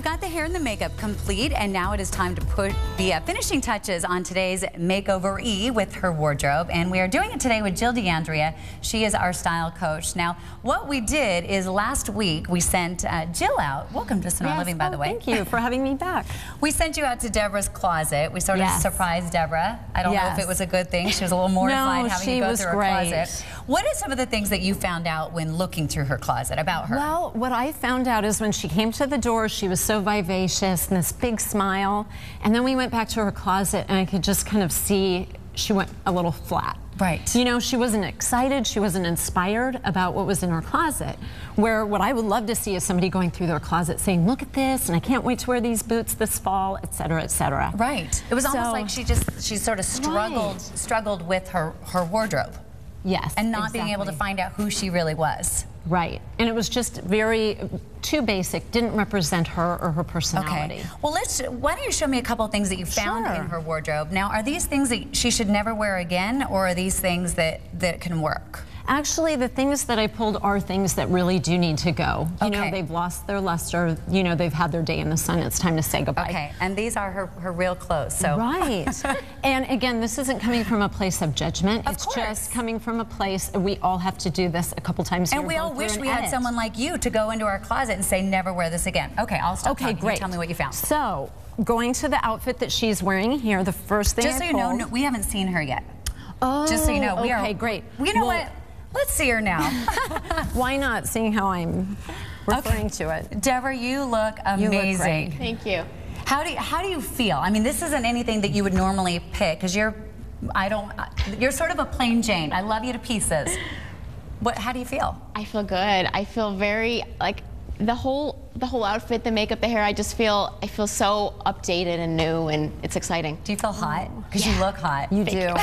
got the hair and the makeup complete, and now it is time to put the finishing touches on today's makeover with her wardrobe. And we are doing it today with Jill DeAndrea. She is our style coach. Now, what we did is last week we sent Jill out. Welcome to Sonoran Living, by the way. Thank you for having me back. We sent you out to Deborah's closet. We sort of surprised Deborah. I don't know if it was a good thing. She was a little mortified having you go through her closet. What are some of the things that you found out when looking through her closet about her? Well, what I found out is when she came to the door, she was so vivacious and this big smile. And then we went back to her closet and I could just kind of see she went a little flat. Right. You know, she wasn't excited, she wasn't inspired about what was in her closet. Where what I would love to see is somebody going through their closet saying, look at this, and I can't wait to wear these boots this fall, et cetera, et cetera. Right. It was almost like she sort of struggled with her wardrobe. Yes. And not being able to find out who she really was. Right. And it was just too basic, didn't represent her or her personality. Okay. Well, why don't you show me a couple of things that you found in her wardrobe. Now, are these things that she should never wear again, or are these things that can work? Actually, the things that I pulled are things that really do need to go. You know, they've lost their luster. You know, they've had their day in the sun. It's time to say goodbye. Okay, and these are her real clothes, so. Right. And again, this isn't coming from a place of judgment. It's just coming from a place, we all have to do this a couple times a year. And we all wish we had someone like you to go into our closet and say, never wear this again. Okay, I'll stop talking. Great. Tell me what you found. So, going to the outfit that she's wearing here, the first thing just so you know, no, we haven't seen her yet. Oh, just so you know, we are. Great. You know what? Let's see her now. Why not, seeing how I'm referring to it? Deborah, you look amazing. You look great. Thank you. How do you feel? I mean, this isn't anything that you would normally pick, because you're sort of a plain Jane. I love you to pieces. How do you feel? I feel good. I feel very, like, the whole outfit, the makeup, the hair, I feel so updated and new, and it's exciting. Do you feel hot? Because you look hot. You do.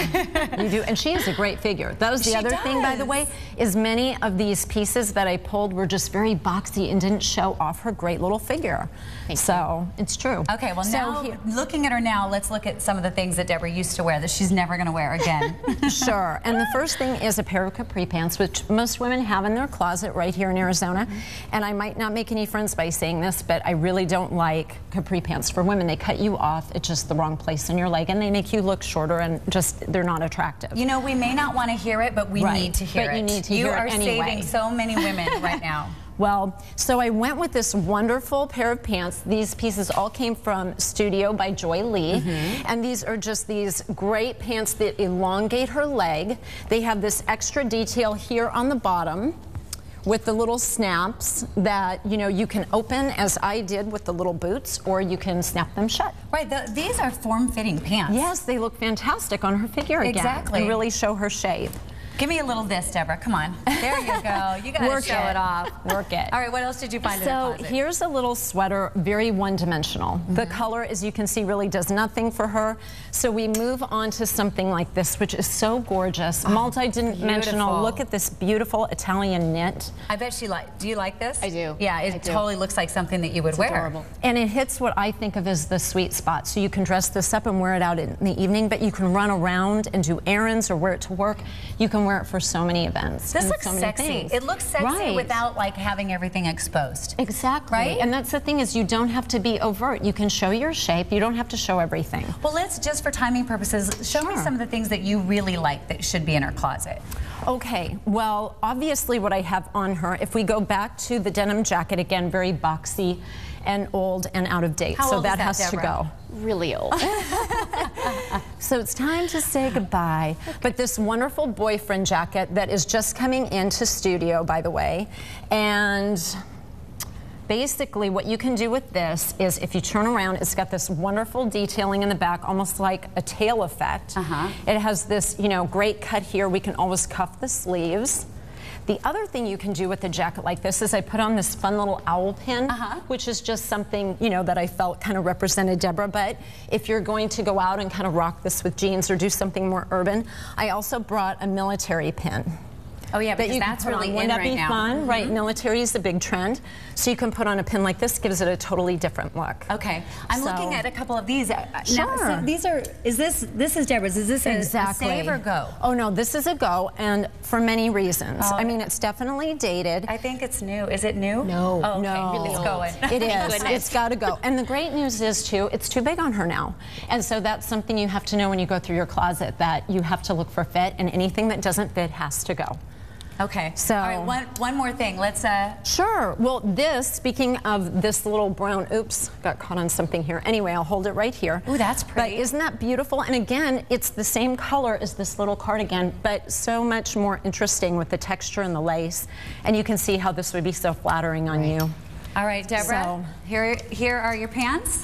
You do. And she has a great figure. That was the other thing, by the way, is many of these pieces that I pulled were just very boxy and didn't show off her great little figure. So it's true. Okay, well, now looking at her now, let's look at some of the things that Deborah used to wear that she's never going to wear again. Sure. And the first thing is a pair of capri pants, which most women have in their closet right here in Arizona. And I might not make any friends by saying this, but I really don't like capri pants for women. They cut you off. It's just the wrong place in your leg, and they make you look shorter, and they're not attractive. You know, we may not want to hear it, but we need to hear it. But you need to hear it anyway. You are saving so many women right now. Well, so I went with this wonderful pair of pants. These pieces all came from Studio by Joy Lee. And these are just these great pants that elongate her leg. They have this extra detail here on the bottom with the little snaps that, you know, you can open, as I did with the little boots, or you can snap them shut. Right, these are form-fitting pants. Yes, they look fantastic on her figure again. Exactly. And really show her shape. Give me a little this, Deborah. Come on. There you go. You got to show it off. Work it. All right, what else did you find in the closet? So here's a little sweater, very one-dimensional. The color, as you can see, really does nothing for her. So we move on to something like this, which is so gorgeous. Multi-dimensional. Look at this beautiful Italian knit. I bet do you like this? I do. Yeah, it totally looks like something that you would wear. Adorable. And it hits what I think of as the sweet spot. So you can dress this up and wear it out in the evening, but you can run around and do errands or wear it to work. You can wear it for so many events. This looks sexy. It looks sexy without like having everything exposed. Exactly. Right? And that's the thing, is you don't have to be overt. You can show your shape. You don't have to show everything. Well, let's, just for timing purposes, show me some of the things that you really like that should be in her closet. Okay, well, obviously what I have on her, if we go back to the denim jacket, again, very boxy and old and out of date. How old that is has to go. Really old. So it's time to say goodbye. But this wonderful boyfriend jacket that is just coming into Studio, by the way, and basically what you can do with this is, if you turn around, it's got this wonderful detailing in the back, almost like a tail effect. It has this, you know, great cut here. We can always cuff the sleeves. The other thing you can do with a jacket like this is I put on this fun little owl pin, which is just something, you know, that I felt kind of represented Deborah. But if you're going to go out and kind of rock this with jeans or do something more urban, I also brought a military pin. Oh yeah, because that you that's can put really on. in Wouldn't that right be now? fun? Right, military is the big trend. So you can put on a pin like this, gives it a totally different look. Okay, I'm looking at a couple of these. Sure. Now, so these are, this is Deborah's, is this a save or go? Oh no, this is a go, and for many reasons. Oh. I mean, it's definitely dated. I think it's new. Is it new? No. Oh, okay. No. Really It's old. going. It is. Goodness. It's got to go. And the great news is, too, it's too big on her now. And so that's something you have to know when you go through your closet, that you have to look for fit, and anything that doesn't fit has to go. Okay. So- all right, one more thing. Let's. Sure. Well, this, speaking of this little brown, oops, got caught on something here. Anyway, I'll hold it right here. Ooh, that's pretty. But isn't that beautiful? And again, it's the same color as this little cardigan, but so much more interesting with the texture and the lace. And you can see how this would be so flattering on you. All right, Deborah. So- Here are your pants.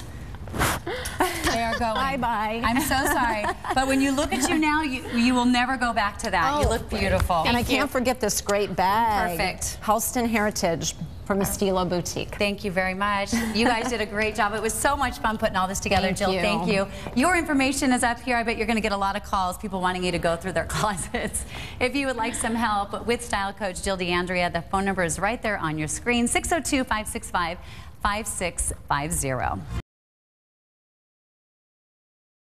They are going. Bye-bye. I'm so sorry, but when you look at you now, you will never go back to that. You look beautiful. And I can't forget this great bag. Perfect. Halston Heritage from Estilo Boutique. Thank you very much. You guys did a great job. It was so much fun putting all this together, Thank Jill. you. Thank you. Your information is up here. I bet you're going to get a lot of calls, people wanting you to go through their closets. If you would like some help with style coach Jill DeAndrea, the phone number is right there on your screen, 602-565-5650.